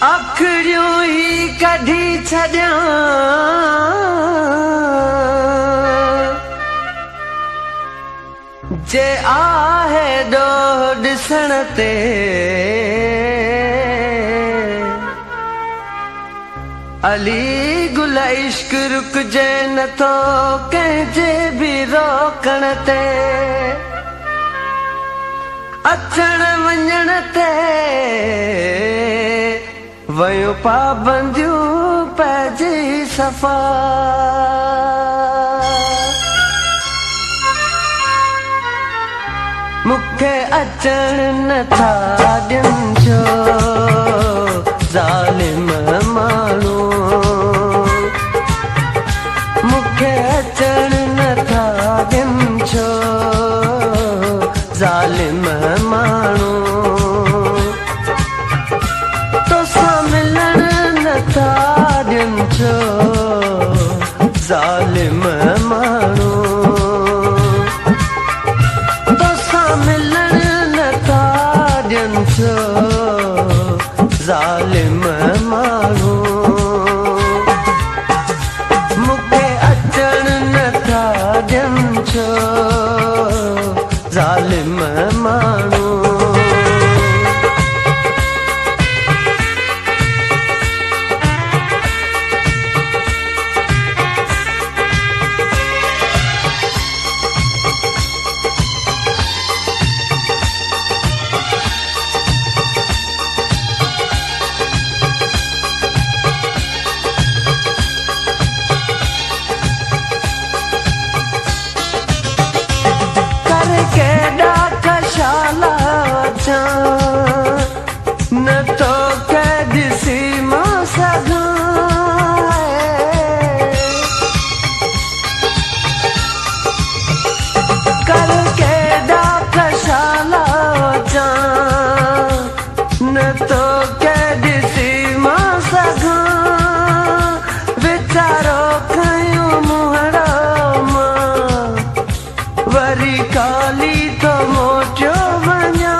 अखियूं ही कढी छॾियां जे आहे ॾोह ॾिसण ते अली गुल इश्क रुकजे नथो कंहिंजे बि रोकण ते अचण वञण ते वयूं पाबंदियूं पइजी सफ़ा मूंखे अचण नथा ॾियनि छो ज़ालिम माण्हू मूंखे अचण नथा ॾियनि छो ज़ालिम माण्हू तोसां मिलण नथा ॾियनि छो ज़ालिम माण्हू ज़ालिम माण्हू मूंखे अचण नथा ॾियनि छो ज़ालिम माण्हू न तो के ॾिसी मां सघां कर केॾा कशाला अचां न तो के ॾिसी मां सघां वीचारो खयूं मुहड़ो मां वरी काली तो मोटियो वञा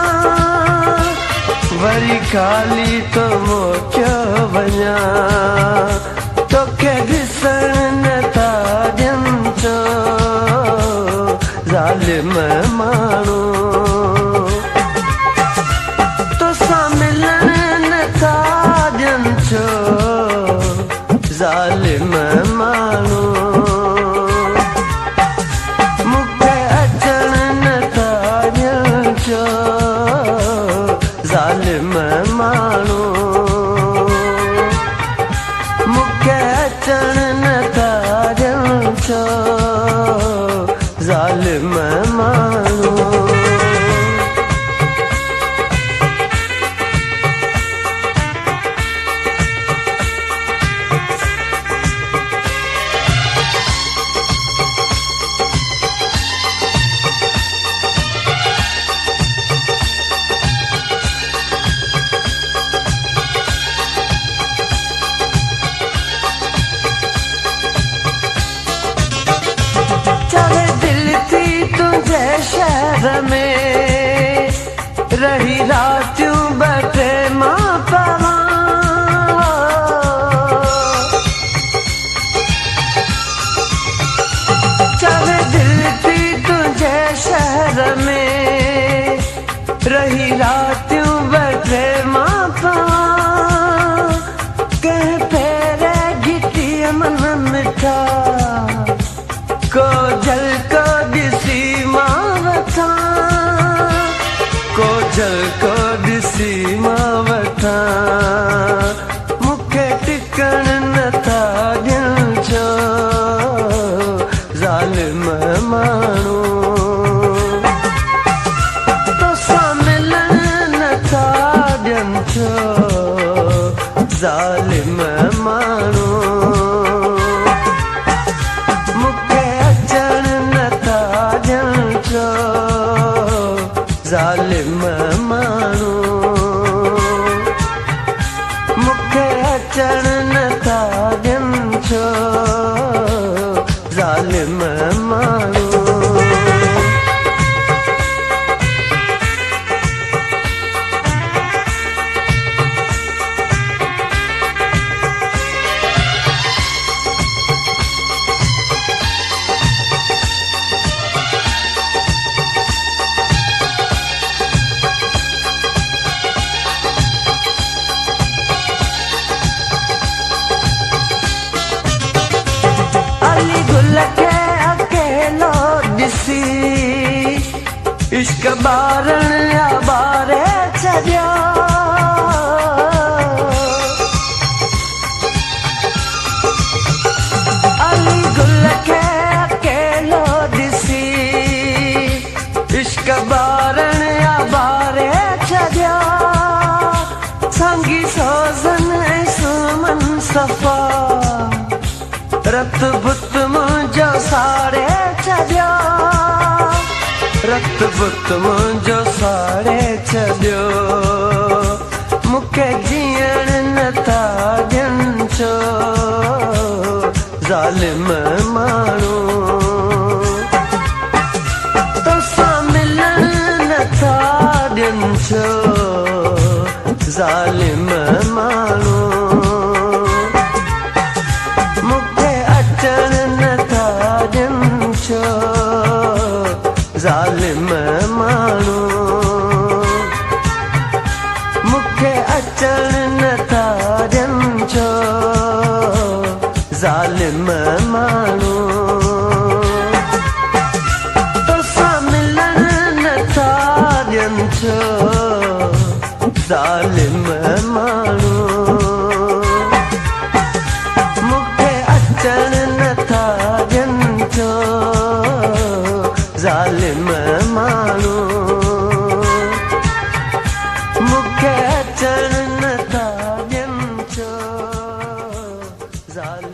वरी काली तो मोटियो वञा तोखे ॾिसण नथा ॾियनि छो ज़ालिम माण्हू तोसां मिलण नथा ॾियनि छो ज़ालिम माण्हू मूंखे अचण नथा ॾियनि छो ज़ालिम माण्हू मूंखे अचण नथा ॾियनि छो ज़ालिम माण्हू शहर में रही रातियूं ॿ टे मां पवां चवे दिल थी तुंहिंजे शहर में रही रातियूं ॿ टे मां पवां कंहिं फेरे घिटीअ मन मिठा को झलको ॾिसी को झलको ॾिसी मां वठां मूंखे टिकण नथा ॾियनि छो ज़ालिम माण्हू तोसां मिलण नथा ॾियनि छो ज़ालिम माण्हू मूंखे अचण नथा ॾियनि छो ज़ालिम माण्हू मूंखे अचण नथा ॾियनि छो ज़ालिम माण्हू इश्क बारण या बारे छॾियो अली गुल खे अकेलो ॾिसी इश्क बारण या बारे छॾियो संगी सोज़न ऐं सुमन सफ़ा रत बुत मुंहिंजो साड़े छॾियो रत बुत मुंहिंजो साड़े छॾियो मूंखे जीअण नथा ॾियनि छो ज़ालिम माण्हू तोसां मिलण नथा ॾियनि छो ज़ालिम माण्हू ज़ालिम माण्हू मूंखे अचण नथा ॾियनि छो ज़ालिम माण्हू तोसां मिलण नथा ॾियनि छो ज़ालिम माण्हू मूंखे अचण नथा ॾियनि छो ज़ालिम माण्हू मूंखे अचण नथा ॾियनि छो ज़ालिम